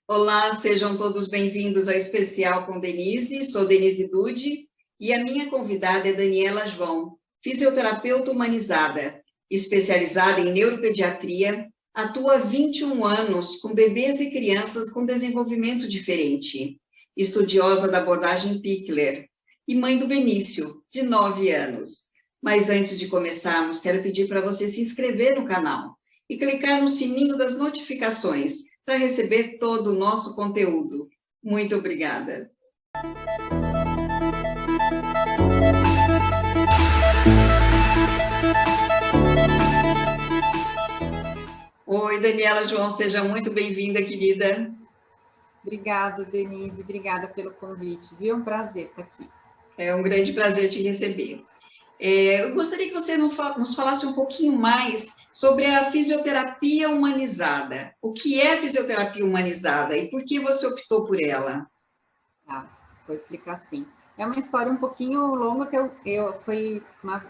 Olá, sejam todos bem-vindos ao Especial com Denise. Sou Denise Dude e a minha convidada é Daniela João, fisioterapeuta humanizada, especializada em neuropediatria, atua há 21 anos com bebês e crianças com desenvolvimento diferente, estudiosa da abordagem Pickler e mãe do Benício, de 9 anos. Mas antes de começarmos, quero pedir para você se inscrever no canal e clicar no sininho das notificações para receber todo o nosso conteúdo. Muito obrigada. Oi, Daniela João, seja muito bem-vinda, querida. Obrigada, Denise, obrigada pelo convite, viu? Um prazer estar aqui. É um grande prazer te receber. Eu gostaria que você nos falasse um pouquinho mais sobre a fisioterapia humanizada. O que é fisioterapia humanizada e por que você optou por ela? Vou explicar sim. É uma história um pouquinho longa que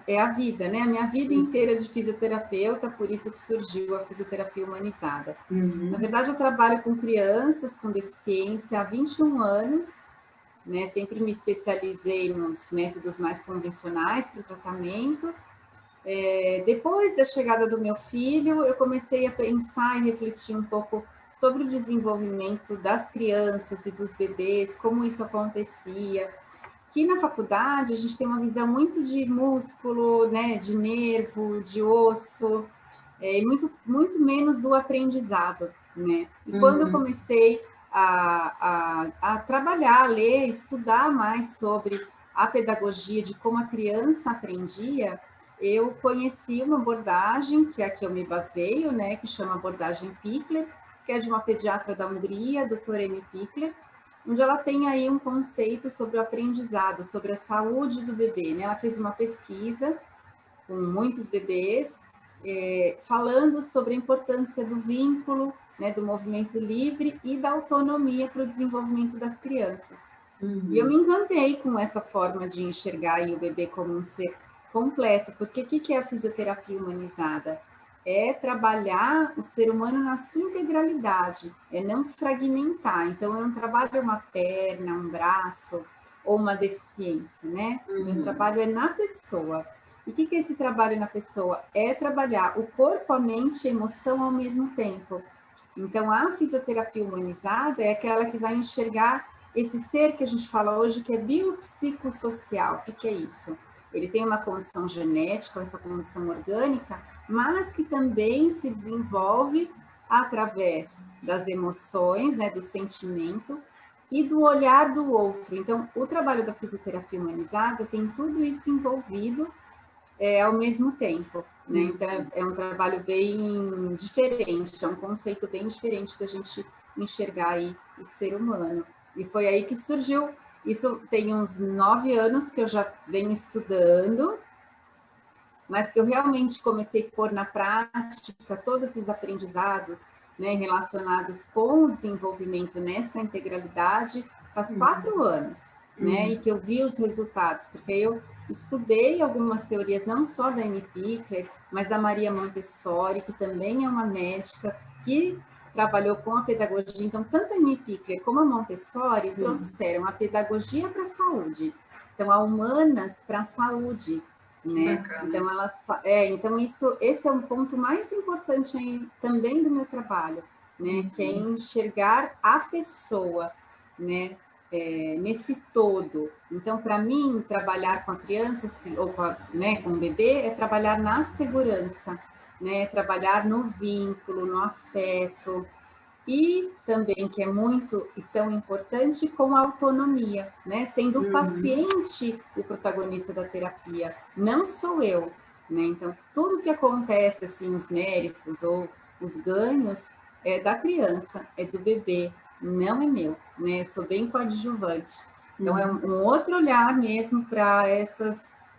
é a vida, né? A minha vida inteira de fisioterapeuta, por isso que surgiu a fisioterapia humanizada. Na verdade, eu trabalho com crianças com deficiência há 21 anos, né? Sempre me especializei nos métodos mais convencionais para o tratamento. Depois da chegada do meu filho, eu comecei a pensar e refletir um pouco sobre o desenvolvimento das crianças e dos bebês, como isso acontecia. Que na faculdade a gente tem uma visão muito de músculo, né, de nervo, de osso, e muito menos do aprendizado, né? E quando eu comecei a trabalhar, a ler, estudar mais sobre a pedagogia de como a criança aprendia, eu conheci uma abordagem, que é a que eu me baseio, né, que chama abordagem Pickler, que é de uma pediatra da Hungria, a doutora Amy Pickler, onde ela tem aí um conceito sobre o aprendizado, sobre a saúde do bebê, né? Ela fez uma pesquisa com muitos bebês, falando sobre a importância do vínculo, né, do movimento livre e da autonomia para o desenvolvimento das crianças. E eu me encantei com essa forma de enxergar aí o bebê como um ser completo, porque o que é a fisioterapia humanizada? É trabalhar o ser humano na sua integralidade, é não fragmentar. Então, eu não trabalho uma perna, um braço ou uma deficiência, né? O meu trabalho é na pessoa. E o que é esse trabalho na pessoa? É trabalhar o corpo, a mente e a emoção ao mesmo tempo. Então, a fisioterapia humanizada é aquela que vai enxergar esse ser que a gente fala hoje, que é biopsicossocial. O que é isso? Ele tem uma condição genética, essa condição orgânica, mas que também se desenvolve através das emoções, né, do sentimento e do olhar do outro. Então, o trabalho da fisioterapia humanizada tem tudo isso envolvido ao mesmo tempo, né? Então, é um trabalho bem diferente, é um conceito bem diferente da gente enxergar aí o ser humano. E foi aí que surgiu, isso tem uns 9 anos que eu já venho estudando, mas que eu realmente comecei a pôr na prática todos esses aprendizados, né, relacionados com o desenvolvimento nessa integralidade, faz 4 anos, né, e que eu vi os resultados, porque eu estudei algumas teorias, não só da Amy Pickler, mas da Maria Montessori, que também é uma médica que trabalhou com a pedagogia. Então, tanto a Amy Pickler como a Montessori trouxeram a pedagogia para a saúde, então a humanas para a saúde, né? Então, então esse é um ponto mais importante aí, também do meu trabalho, né? Que é enxergar a pessoa, né? Nesse todo. Então, para mim, trabalhar com a criança ou com o bebê é trabalhar na segurança, né? Trabalhar no vínculo, no afeto, e também, que é muito e tão importante, com a autonomia, né? Sendo o paciente o protagonista da terapia, não sou eu, né? Então, tudo que acontece, assim, os méritos ou os ganhos é da criança, é do bebê, não é meu, né? Sou bem coadjuvante. Então, é um outro olhar mesmo para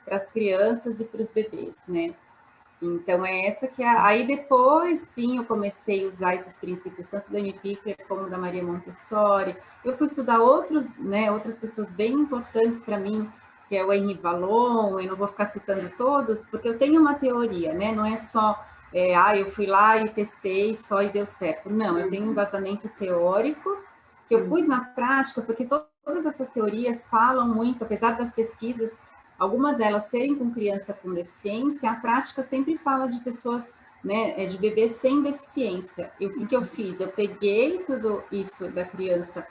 as crianças e para os bebês, né? Então, é essa que é. Aí depois, sim, eu comecei a usar esses princípios, tanto da Amy Pickler como da Maria Montessori. Eu fui estudar outras pessoas bem importantes para mim, que é o Henri Vallon, eu não vou ficar citando todos, porque eu tenho uma teoria, né? Não é só eu fui lá e testei só e deu certo. Não, eu tenho um embasamento teórico que eu pus na prática, porque todas essas teorias falam muito, apesar das pesquisas, algumas delas serem com criança com deficiência, a prática sempre fala de pessoas, né, de bebês sem deficiência. E o que eu fiz? Eu peguei tudo isso da criança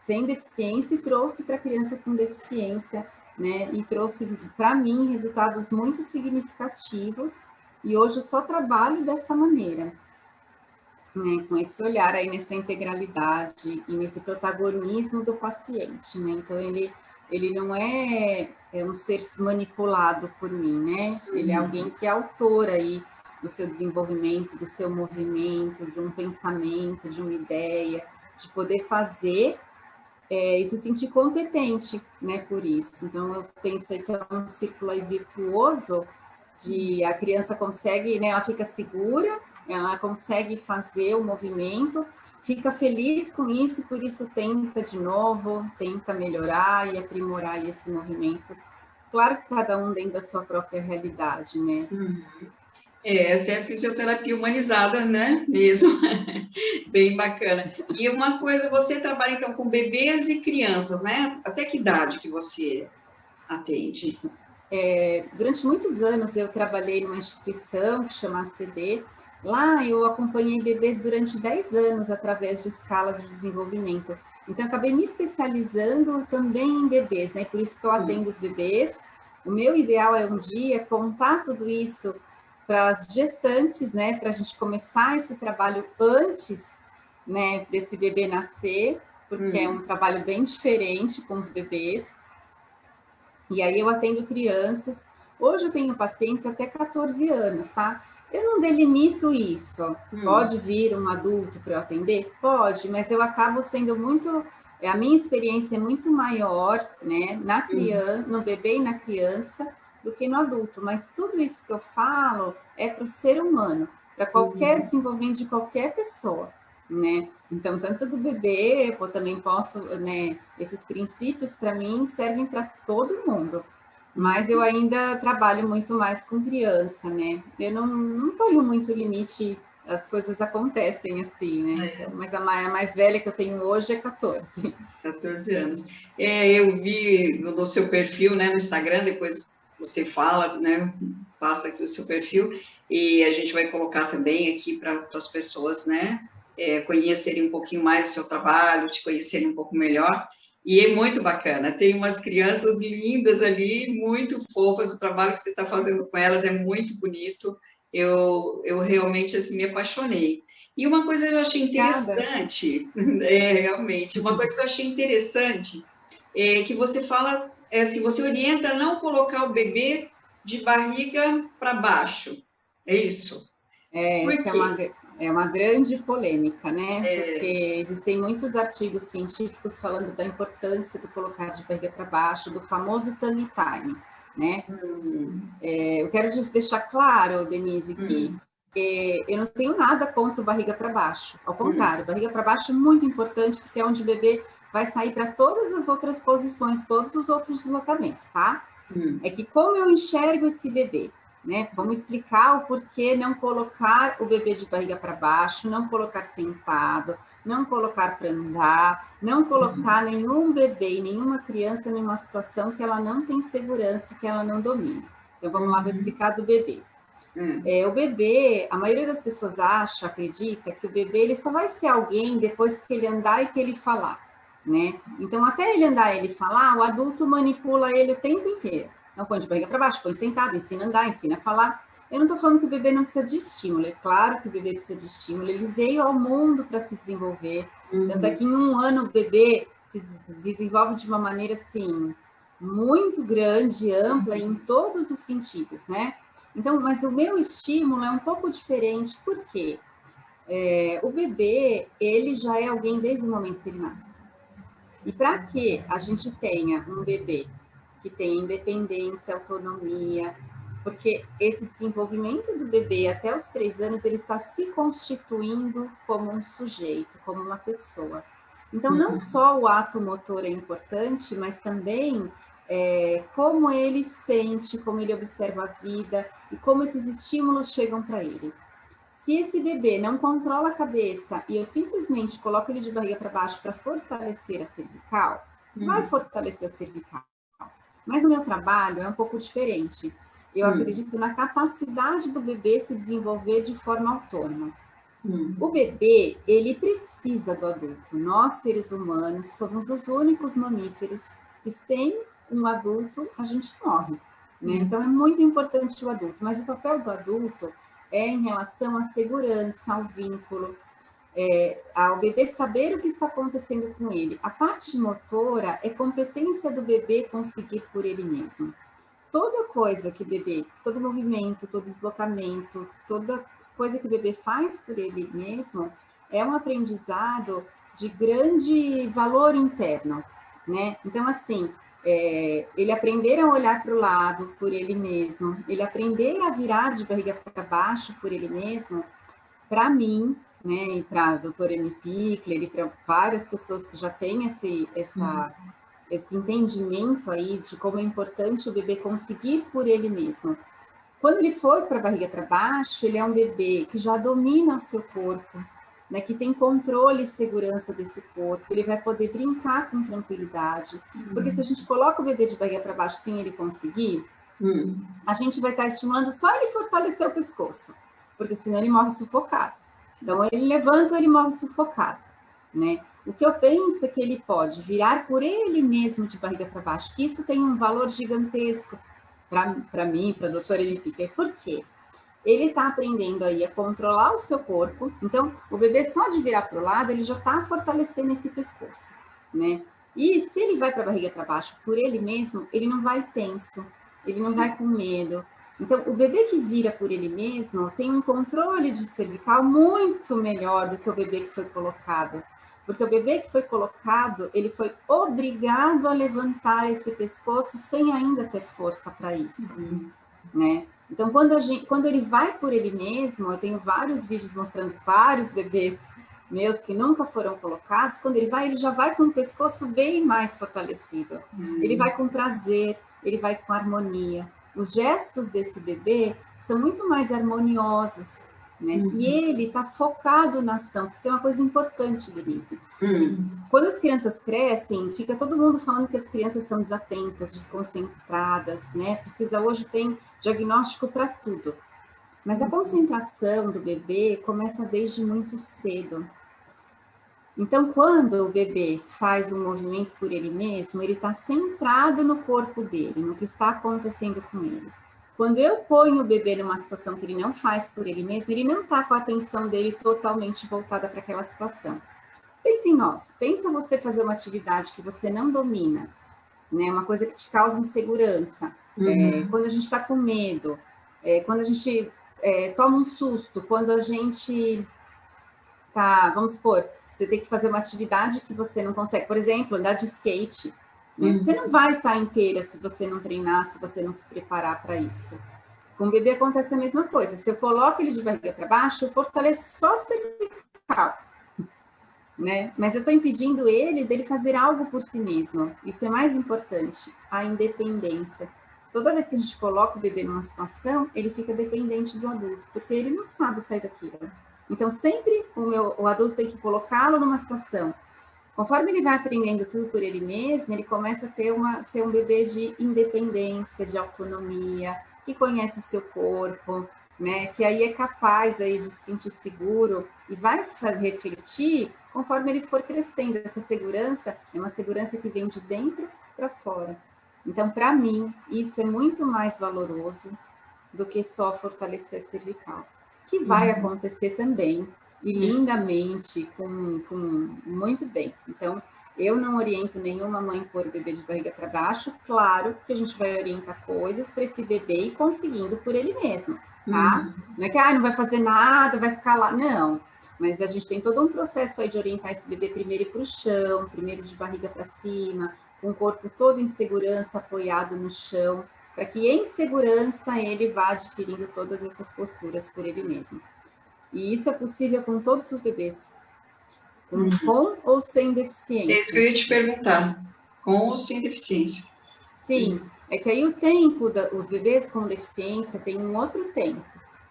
sem deficiência e trouxe para a criança com deficiência, né, e trouxe para mim resultados muito significativos, e hoje eu só trabalho dessa maneira, né, com esse olhar aí nessa integralidade e nesse protagonismo do paciente, né? Então ele não é um ser manipulado por mim, né? Ele é alguém que é autor aí do seu desenvolvimento, do seu movimento, de um pensamento, de uma ideia, de poder fazer e se sentir competente, né, por isso. Então eu penso aí que é um círculo aí virtuoso de a criança consegue, né, ela fica segura, ela consegue fazer o movimento, fica feliz com isso, e por isso tenta de novo, tenta melhorar e aprimorar esse movimento. Claro que cada um dentro da sua própria realidade, né? Essa é a fisioterapia humanizada, né? Mesmo. Bem bacana. E uma coisa, você trabalha então com bebês e crianças, né? Até que idade que você atende? Isso. Durante muitos anos eu trabalhei numa instituição que chama ACD. Lá eu acompanhei bebês durante 10 anos através de escalas de desenvolvimento. Então, acabei me especializando também em bebês, né? Por isso que eu atendo os bebês. O meu ideal é um dia contar tudo isso para as gestantes, né? Para a gente começar esse trabalho antes, né? Desse bebê nascer, porque é um trabalho bem diferente com os bebês. E aí eu atendo crianças. Hoje eu tenho pacientes até 14 anos, tá? Eu não delimito isso. Pode vir um adulto para eu atender? Pode, mas eu acabo sendo muito... A minha experiência é muito maior, né, na criança, no bebê e na criança, do que no adulto. Mas tudo isso que eu falo é para o ser humano, para qualquer desenvolvimento de qualquer pessoa, né? Então, tanto do bebê, eu também posso, né, esses princípios para mim servem para todo mundo. Mas eu ainda trabalho muito mais com criança, né? Eu não ponho muito limite, as coisas acontecem assim, né? Então, mas a mais velha que eu tenho hoje é 14. 14 anos. Eu vi no seu perfil, né, no Instagram, depois você fala, né, passa aqui o seu perfil, e a gente vai colocar também aqui para as pessoas, né, conhecerem um pouquinho mais do seu trabalho, te conhecerem um pouco melhor. E é muito bacana, tem umas crianças lindas ali, muito fofas, o trabalho que você está fazendo com elas é muito bonito, eu realmente assim, me apaixonei. E uma coisa que eu achei interessante, realmente, uma coisa que eu achei interessante é que você fala, assim, você orienta a não colocar o bebê de barriga para baixo, é isso? Por quê? É uma grande polêmica, né? Porque existem muitos artigos científicos falando da importância de colocar de barriga para baixo, do famoso tummy time, né? Eu quero deixar claro, Denise, que eu não tenho nada contra o barriga para baixo. Ao contrário, barriga para baixo é muito importante, porque é onde o bebê vai sair para todas as outras posições, todos os outros deslocamentos, tá? É que como eu enxergo esse bebê, né? Vamos explicar o porquê não colocar o bebê de barriga para baixo, não colocar sentado, não colocar para andar, não colocar nenhum bebê, nenhuma criança numa situação que ela não tem segurança, que ela não domina. Então, vamos lá, vou explicar do bebê. O bebê, a maioria das pessoas acha, acredita, que o bebê ele só vai ser alguém depois que ele andar e que ele falar, né? Então, até ele andar e ele falar, o adulto manipula ele o tempo inteiro. Então, põe de barriga para baixo, põe sentado, ensina a andar, ensina a falar. Eu não estou falando que o bebê não precisa de estímulo, é claro que o bebê precisa de estímulo, ele veio ao mundo para se desenvolver. Tanto é que em um ano o bebê se desenvolve de uma maneira, assim, muito grande, ampla, em todos os sentidos, né? Então, mas o meu estímulo é um pouco diferente, por quê? O bebê, ele já é alguém desde o momento que ele nasce. E para que a gente tenha um bebê que tenha independência, autonomia, porque esse desenvolvimento do bebê até os 3 anos, ele está se constituindo como um sujeito, como uma pessoa. Então, não só o ato motor é importante, mas também como ele sente, como ele observa a vida e como esses estímulos chegam para ele. Se esse bebê não controla a cabeça e eu simplesmente coloco ele de barriga para baixo para fortalecer a cervical, vai fortalecer a cervical. Mas no meu trabalho é um pouco diferente. Eu acredito na capacidade do bebê se desenvolver de forma autônoma. O bebê, ele precisa do adulto. Nós, seres humanos, somos os únicos mamíferos que sem um adulto a gente morre, né? Então é muito importante o adulto, mas o papel do adulto é em relação à segurança, ao vínculo, ao bebê saber o que está acontecendo com ele. A parte motora é competência do bebê conseguir por ele mesmo. Toda coisa que o bebê, todo movimento, todo deslocamento, toda coisa que o bebê faz por ele mesmo é um aprendizado de grande valor interno, né? Então, assim, ele aprender a olhar para o lado por ele mesmo, ele aprender a virar de barriga para baixo por ele mesmo, para mim, né, e para a doutora Amy Pickler e para várias pessoas que já têm esse entendimento aí de como é importante o bebê conseguir por ele mesmo. Quando ele for para a barriga para baixo, ele é um bebê que já domina o seu corpo, né, que tem controle e segurança desse corpo, ele vai poder brincar com tranquilidade, porque se a gente coloca o bebê de barriga para baixo sem ele conseguir, a gente vai estar estimulando só ele fortalecer o pescoço, porque senão ele morre sufocado. Então, ele levanta ou ele morre sufocado, né? O que eu penso é que ele pode virar por ele mesmo de barriga para baixo, que isso tem um valor gigantesco para mim, para a doutora Amy Pickler. Por quê? Ele está aprendendo aí a controlar o seu corpo, então o bebê só de virar para o lado, ele já está fortalecendo esse pescoço, né? E se ele vai para a barriga para baixo por ele mesmo, ele não vai tenso, ele não vai com medo. Então, o bebê que vira por ele mesmo tem um controle de cervical muito melhor do que o bebê que foi colocado. Porque o bebê que foi colocado, ele foi obrigado a levantar esse pescoço sem ainda ter força para isso, né? Então, quando ele vai por ele mesmo, eu tenho vários vídeos mostrando vários bebês meus que nunca foram colocados, quando ele vai, ele já vai com o pescoço bem mais fortalecido. Ele vai com prazer, ele vai com harmonia. Os gestos desse bebê são muito mais harmoniosos, né? E ele está focado na ação, porque é uma coisa importante, Denise. Quando as crianças crescem, fica todo mundo falando que as crianças são desatentas, desconcentradas, né? Hoje tem diagnóstico para tudo. Mas a concentração do bebê começa desde muito cedo. Então, quando o bebê faz um movimento por ele mesmo, ele está centrado no corpo dele, no que está acontecendo com ele. Quando eu ponho o bebê numa situação que ele não faz por ele mesmo, ele não está com a atenção dele totalmente voltada para aquela situação. Pense em nós, pensa você fazer uma atividade que você não domina, né? Uma coisa que te causa insegurança, quando a gente está com medo, quando a gente toma um susto, quando a gente tá, vamos supor, você tem que fazer uma atividade que você não consegue, por exemplo, andar de skate, né? Você não vai estar inteira se você não treinar, se você não se preparar para isso. Com o bebê acontece a mesma coisa. Se eu coloco ele de barriga para baixo, eu fortaleço só a cervical, né? Mas eu estou impedindo ele dele fazer algo por si mesmo. E o que é mais importante, a independência. Toda vez que a gente coloca o bebê numa situação, ele fica dependente do adulto, porque ele não sabe sair daquilo. Então, sempre o adulto tem que colocá-lo numa situação. Conforme ele vai aprendendo tudo por ele mesmo, ele começa a ser um bebê de independência, de autonomia, que conhece seu corpo, né? Que aí é capaz aí de se sentir seguro e vai refletir conforme ele for crescendo. Essa segurança é uma segurança que vem de dentro para fora. Então, para mim, isso é muito mais valoroso do que só fortalecer a cervical, que vai acontecer também, e lindamente, muito bem. Então, eu não oriento nenhuma mãe pôr o bebê de barriga para baixo, claro que a gente vai orientar coisas para esse bebê ir conseguindo por ele mesmo, tá? Não é que não vai fazer nada, vai ficar lá, não. Mas a gente tem todo um processo aí de orientar esse bebê primeiro ir para o chão, primeiro de barriga para cima, com o corpo todo em segurança, apoiado no chão, para que em segurança ele vá adquirindo todas essas posturas por ele mesmo. E isso é possível com todos os bebês, com ou sem deficiência. É isso que eu ia te perguntar, com ou sem deficiência. Sim, é que aí o tempo, os bebês com deficiência tem um outro tempo,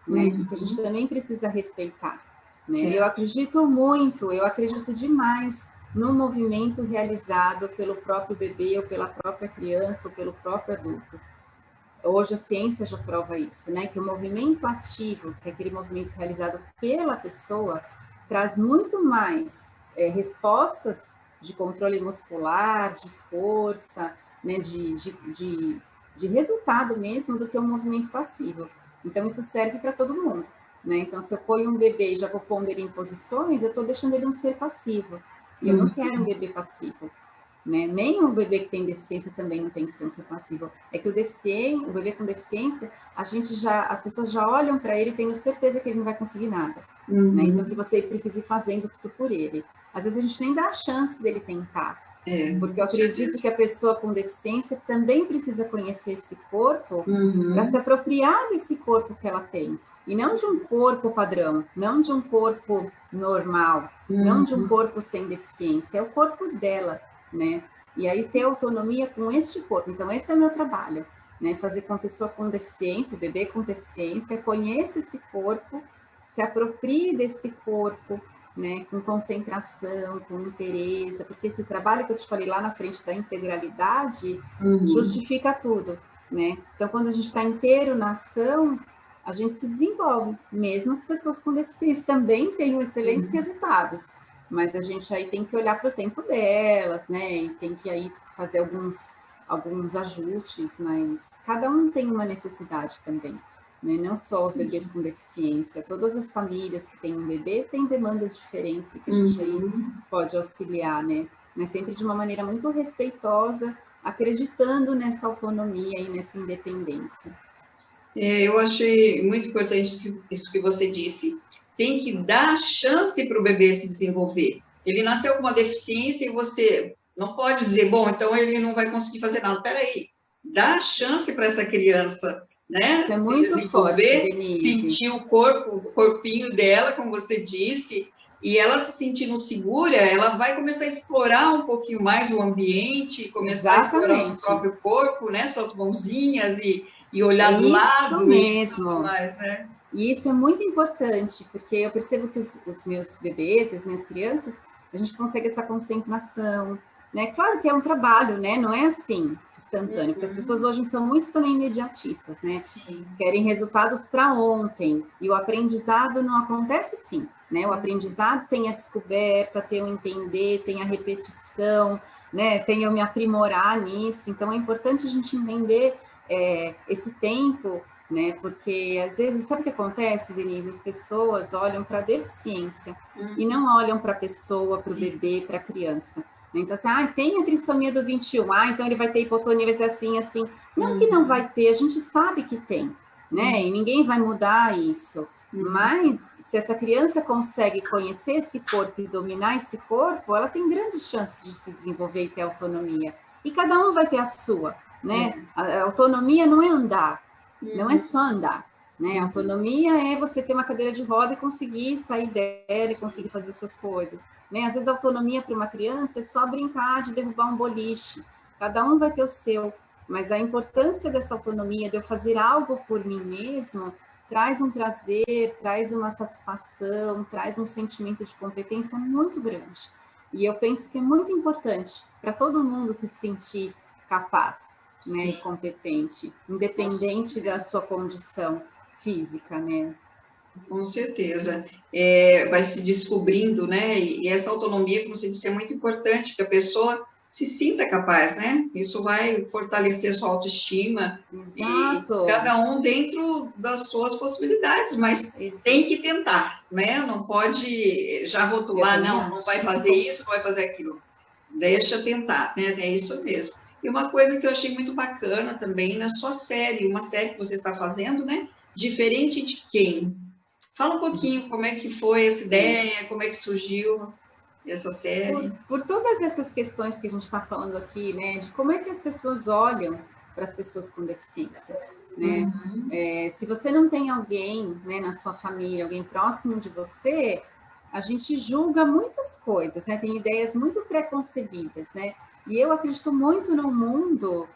né? E que a gente também precisa respeitar, né? Eu acredito demais no movimento realizado pelo próprio bebê, ou pela própria criança, ou pelo próprio adulto. Hoje a ciência já prova isso, né? Que o movimento ativo, que é aquele movimento realizado pela pessoa, traz muito mais respostas de controle muscular, de força, né? De resultado mesmo, do que o movimento passivo. Então, isso serve para todo mundo, né? Então, se eu ponho um bebê e já vou pondo ele em posições, eu estou deixando ele um ser passivo. E eu não quero um bebê passivo. Né? Nem um bebê que tem deficiência também não tem que ser um ser passivo. É que o bebê com deficiência, as pessoas já olham para ele tendo certeza que ele não vai conseguir nada. Né? Então, que você precisa ir fazendo tudo por ele. Às vezes a gente nem dá a chance dele tentar. Porque eu acredito que a pessoa com deficiência também precisa conhecer esse corpo para se apropriar desse corpo que ela tem. E não de um corpo padrão, não de um corpo normal, não de um corpo sem deficiência, é o corpo dela. Né? E aí ter autonomia com este corpo. Então, esse é o meu trabalho, né? Fazer com a pessoa com deficiência, o bebê com deficiência, conheça esse corpo, se aproprie desse corpo, né? Com concentração, com interesse, porque esse trabalho que eu te falei lá na frente da integralidade justifica tudo, né? Então, quando a gente está inteiro na ação, a gente se desenvolve. Mesmo as pessoas com deficiência também têm excelentes resultados. Mas a gente aí tem que olhar para o tempo delas, né? E tem que aí fazer alguns ajustes, mas cada um tem uma necessidade também, né? Não só os bebês com deficiência, todas as famílias que têm um bebê têm demandas diferentes que a gente aí pode auxiliar, né? Mas sempre de uma maneira muito respeitosa, acreditando nessa autonomia e nessa independência. Eu achei muito importante isso que você disse. Tem que dar chance para o bebê se desenvolver. Ele nasceu com uma deficiência e você não pode dizer, bom, então ele não vai conseguir fazer nada. Espera aí, dá chance para essa criança, né? Isso é muito se desenvolver, forte, Denise. sentir o corpinho dela, como você disse, e ela se sentindo segura, ela vai começar a explorar um pouquinho mais o ambiente, começar a explorar o seu próprio corpo, né? Suas mãozinhas e olhar do lado. Isso mesmo. E tudo mais, né? E isso é muito importante, porque eu percebo que os meus bebês, as minhas crianças, a gente consegue essa concentração, né? Claro que é um trabalho, né? Não é assim, instantâneo, porque as pessoas hoje são muito também imediatistas, né? Sim. Querem resultados para ontem, e o aprendizado não acontece assim, né? O aprendizado tem a descoberta, tem o entender, tem a repetição, né? Tem eu me aprimorar nisso, então é importante a gente entender esse tempo, né? Porque às vezes, sabe o que acontece, Denise? As pessoas olham para a deficiência e não olham para a pessoa, para o bebê, para a criança. Então, assim, tem a trissomia do 21, então ele vai ter hipotonia, vai ser assim, assim. Não que não vai ter, a gente sabe que tem, né? E ninguém vai mudar isso. Mas, se essa criança consegue conhecer esse corpo e dominar esse corpo, ela tem grandes chances de se desenvolver e ter autonomia. E cada um vai ter a sua, né? A autonomia não é andar, não é só andar, né? A autonomia é você ter uma cadeira de roda e conseguir sair dela e conseguir fazer suas coisas, né? Às vezes a autonomia para uma criança é só brincar de derrubar um boliche, cada um vai ter o seu, mas a importância dessa autonomia, de eu fazer algo por mim mesmo, traz um prazer, traz uma satisfação, traz um sentimento de competência muito grande. E eu penso que é muito importante para todo mundo se sentir capaz, né, e competente, independente da sua condição física, né? Com certeza. Vai se descobrindo, né? E essa autonomia, como você disse, é muito importante que a pessoa se sinta capaz, né? Isso vai fortalecer sua autoestima. Exato. E cada um dentro das suas possibilidades, mas tem que tentar, né? Não pode já rotular, não vai fazer isso, não vai fazer aquilo. Deixa tentar, né? É isso mesmo. E uma coisa que eu achei muito bacana também na sua série, uma série que você está fazendo, né? Diferente de quem? Fala um pouquinho como é que foi essa ideia, como é que surgiu essa série. Por todas essas questões que a gente está falando aqui, né? De como é que as pessoas olham para as pessoas com deficiência, né? Se você não tem alguém, né, na sua família, alguém próximo de você, a gente julga muitas coisas, né? Tem ideias muito preconcebidas, né? E eu acredito muito no mundo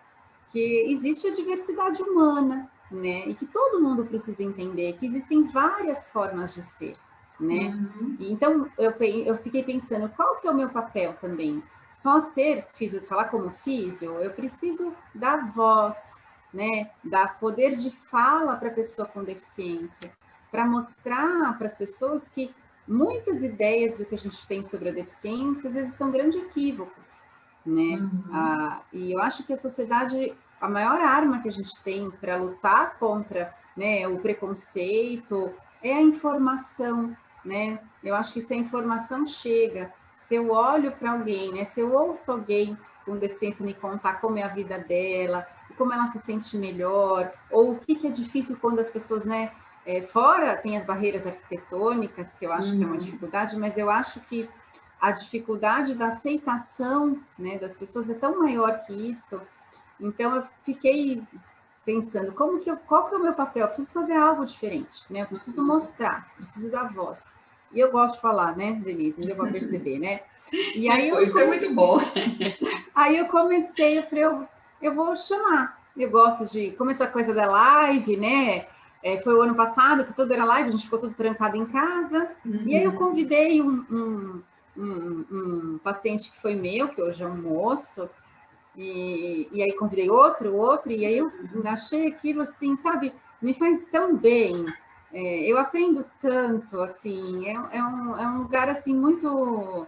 que existe a diversidade humana, né? E que todo mundo precisa entender que existem várias formas de ser, né? E então, eu fiquei pensando, qual que é o meu papel também? Só ser falar como físio, eu preciso dar voz, né? Dar poder de fala para a pessoa com deficiência, para mostrar para as pessoas que muitas ideias do que a gente tem sobre a deficiência, às vezes, são grandes equívocos, né? E eu acho que a sociedade, a maior arma que a gente tem para lutar contra, né, o preconceito é a informação, né? Eu acho que se a informação chega, se eu olho para alguém, né, se eu ouço alguém com deficiência me contar como é a vida dela, como ela se sente melhor, ou o que é difícil quando as pessoas, né, fora tem as barreiras arquitetônicas, que eu acho que é uma dificuldade, mas eu acho que a dificuldade da aceitação, né, das pessoas é tão maior que isso. Então, eu fiquei pensando, qual que é o meu papel? Eu preciso fazer algo diferente, né? Eu preciso mostrar, preciso dar voz. E eu gosto de falar, né, Denise? Não deu para perceber, né? E aí Isso é muito bom. Aí eu falei, eu vou chamar. Eu gosto de, como essa coisa da live, né? Foi o ano passado que tudo era live, a gente ficou tudo trancado em casa. E aí eu convidei um paciente que foi meu, que hoje é um moço, e aí convidei outro, e aí eu achei aquilo assim, sabe, me faz tão bem. Eu aprendo tanto, assim, é um lugar assim muito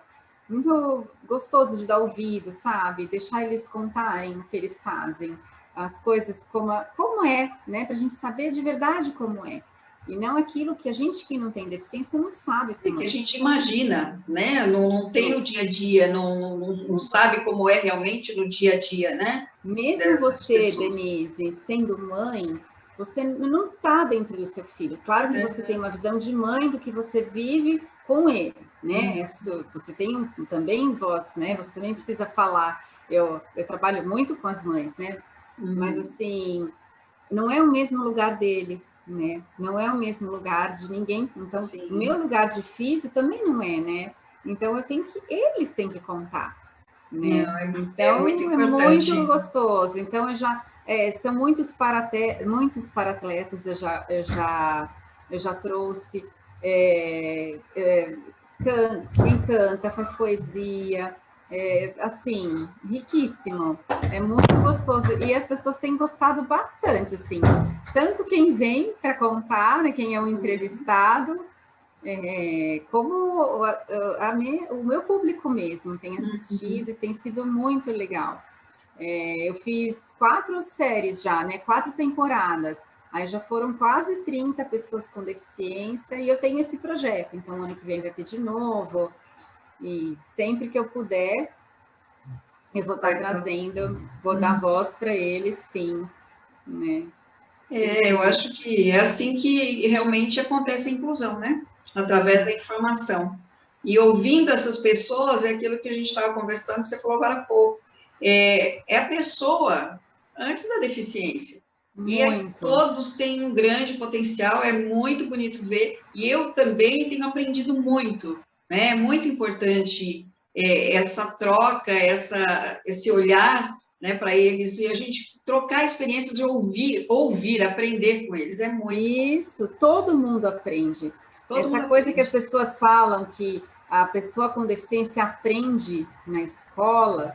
gostoso de dar ouvido, sabe? Deixar eles contarem o que eles fazem, as coisas como é, né? Para a gente saber de verdade como é. E não aquilo que a gente que não tem deficiência não sabe como que a gente imagina, né? Não tem o dia a dia, não sabe como é realmente no dia a dia, né? Mesmo você, Denise, sendo mãe, você não está dentro do seu filho. Claro que você tem uma visão de mãe do que você vive com ele, né? Você tem também voz, né? Você também precisa falar. Eu trabalho muito com as mães, né? Mas, assim, não é o mesmo lugar dele, né? Não é o mesmo lugar de ninguém. Então, o meu lugar de físico também não é, né? Então, eles têm que contar. Né? Não, então, muito importante. muito gostoso. Então, são muitos para-atletas, eu já trouxe. Quem canta, faz poesia, assim, riquíssimo. É muito gostoso. E as pessoas têm gostado bastante, assim. Tanto quem vem para contar, né, quem é o entrevistado, como o meu público mesmo tem assistido e tem sido muito legal. Eu fiz 4 séries já, né? 4 temporadas. Aí já foram quase 30 pessoas com deficiência e eu tenho esse projeto. Então, ano que vem vai ter de novo. E sempre que eu puder, eu vou estar trazendo, vou dar voz para eles, sim. Né? Eu acho que é assim que realmente acontece a inclusão, né? Através da informação. E ouvindo essas pessoas, é aquilo que a gente estava conversando, que você falou agora há pouco. É a pessoa antes da deficiência. E todos têm um grande potencial, é muito bonito ver. E eu também tenho aprendido muito, né? É muito importante essa troca, esse olhar, né, para eles, e a gente trocar experiências de ouvir, aprender com eles, é muito Isso, todo mundo aprende. Essa coisa que as pessoas falam que a pessoa com deficiência aprende na escola,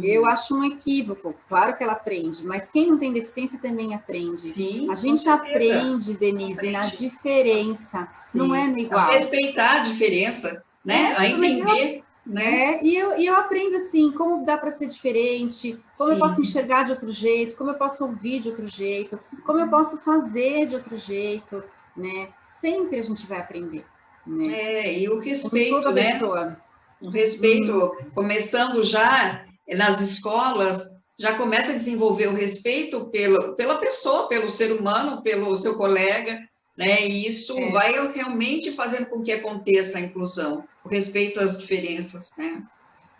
eu acho um equívoco. Claro que ela aprende, mas quem não tem deficiência também aprende. Sim, a gente aprende, Denise, na diferença, não é no igual. A respeitar a diferença, né? A entender. Né? E eu aprendo assim, como dá para ser diferente, como eu posso enxergar de outro jeito, como eu posso ouvir de outro jeito, como eu posso fazer de outro jeito, né? Sempre a gente vai aprender, né? E o respeito, né? Pessoa. O respeito, começando já nas escolas, já começa a desenvolver o respeito pela pessoa, pelo ser humano, pelo seu colega, né? E isso vai realmente fazendo com que aconteça a inclusão, o respeito às diferenças, né?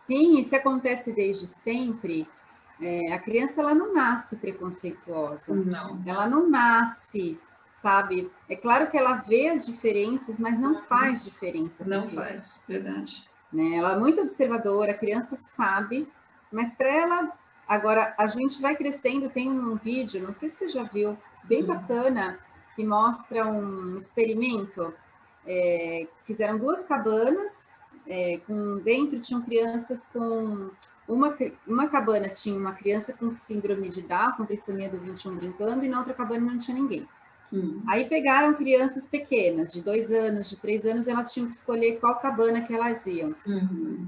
Sim, isso acontece desde sempre. A criança, ela não nasce preconceituosa. Não. Ela não nasce, sabe? É claro que ela vê as diferenças, mas não faz diferença. Não faz, verdade. Né? Ela é muito observadora, a criança sabe, mas para ela... Agora, a gente vai crescendo, tem um vídeo, não sei se você já viu, bem bacana, que mostra um experimento. Fizeram 2 cabanas, dentro tinham crianças com... Uma cabana tinha uma criança com síndrome de Down, com trissomia do 21 brincando, e na outra cabana não tinha ninguém. Aí pegaram crianças pequenas, de 2 anos, de 3 anos, elas tinham que escolher qual cabana que elas iam.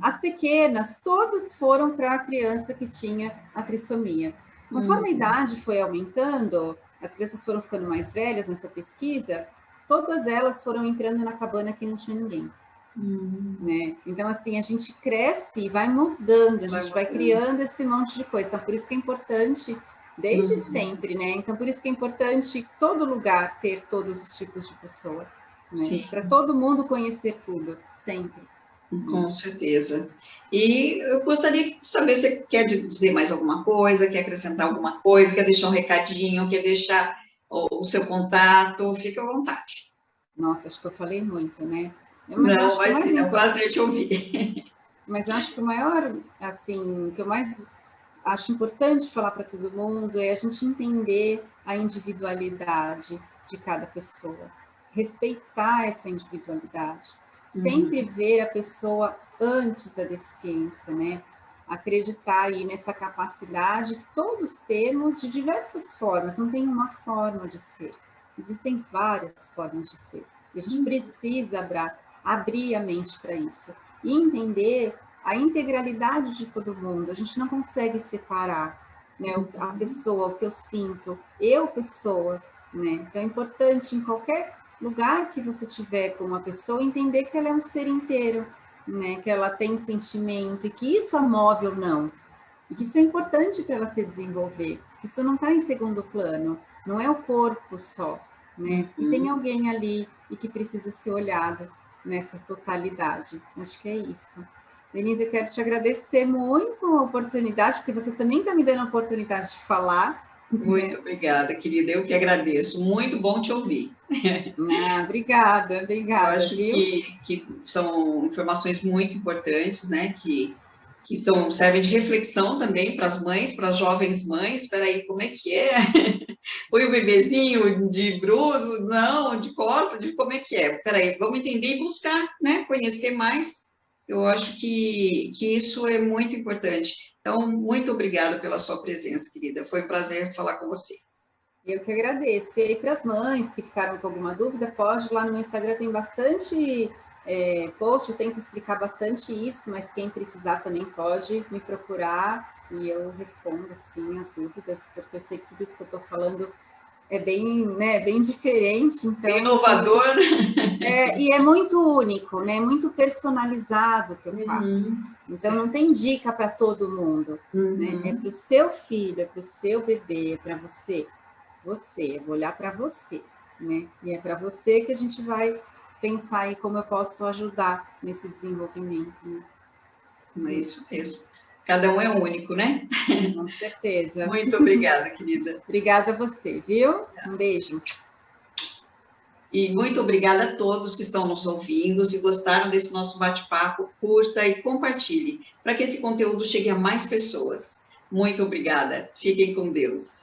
As pequenas, todas foram para a criança que tinha a trissomia. Conforme a idade foi aumentando, as crianças foram ficando mais velhas nessa pesquisa, todas elas foram entrando na cabana que não tinha ninguém. Né? Então, assim, a gente cresce e vai mudando, a gente vai criando esse monte de coisa. Então, por isso que é importante, desde sempre, né? Então, por isso que é importante todo lugar ter todos os tipos de pessoa, né? Para todo mundo conhecer tudo, sempre. Com certeza. E eu gostaria de saber se você quer dizer mais alguma coisa, quer acrescentar alguma coisa, quer deixar um recadinho, quer deixar o seu contato, fique à vontade. Nossa, acho que eu falei muito, né? Não, mas é um prazer te ouvir. Mas eu acho que o maior, assim, que eu mais acho importante falar para todo mundo é a gente entender a individualidade de cada pessoa, respeitar essa individualidade, sempre ver a pessoa antes da deficiência, né? Acreditar aí nessa capacidade que todos temos de diversas formas, não tem uma forma de ser, existem várias formas de ser. E a gente precisa abrir a mente para isso e entender a integralidade de todo mundo. A gente não consegue separar, né, a pessoa, o que eu sinto, eu pessoa, né? Então é importante em qualquer lugar que você tiver com uma pessoa entender que ela é um ser inteiro, né? Que ela tem sentimento e que isso a move ou não. E que isso é importante para ela se desenvolver. Isso não está em segundo plano, não é o corpo só, né? E tem alguém ali e que precisa ser olhado nessa totalidade. Acho que é isso. Denise, eu quero te agradecer muito a oportunidade, porque você também está me dando a oportunidade de falar. Muito obrigada, querida. Eu que agradeço. Muito bom te ouvir. Obrigada. Eu acho que são informações muito importantes, né? Que servem de reflexão também para as mães, para as jovens mães. Espera aí, como é que é? Foi o bebezinho de bruço? Não, de costa? De como é que é? Espera aí, vamos entender e buscar, né? Conhecer mais. Eu acho que isso é muito importante. Então, muito obrigada pela sua presença, querida. Foi um prazer falar com você. Eu que agradeço. E aí, para as mães que ficaram com alguma dúvida, pode, lá no meu Instagram tem bastante post, eu tento explicar bastante isso, mas quem precisar também pode me procurar e eu respondo, sim, as dúvidas, porque eu sei que tudo isso que eu estou falando é bem, né, bem diferente. Então, bem inovador. E é muito único, né? Muito personalizado que eu faço. Então, não tem dica para todo mundo. Né? É para o seu filho, é para o seu bebê, é para você. Eu vou olhar para você. Né? E é para você que a gente vai pensar aí como eu posso ajudar nesse desenvolvimento. Né? É isso mesmo. Cada um é único, né? Com certeza. Muito obrigada, querida. Obrigada a você, viu? Um beijo. E muito obrigada a todos que estão nos ouvindo. Se gostaram desse nosso bate-papo, curta e compartilhe, para que esse conteúdo chegue a mais pessoas. Muito obrigada. Fiquem com Deus.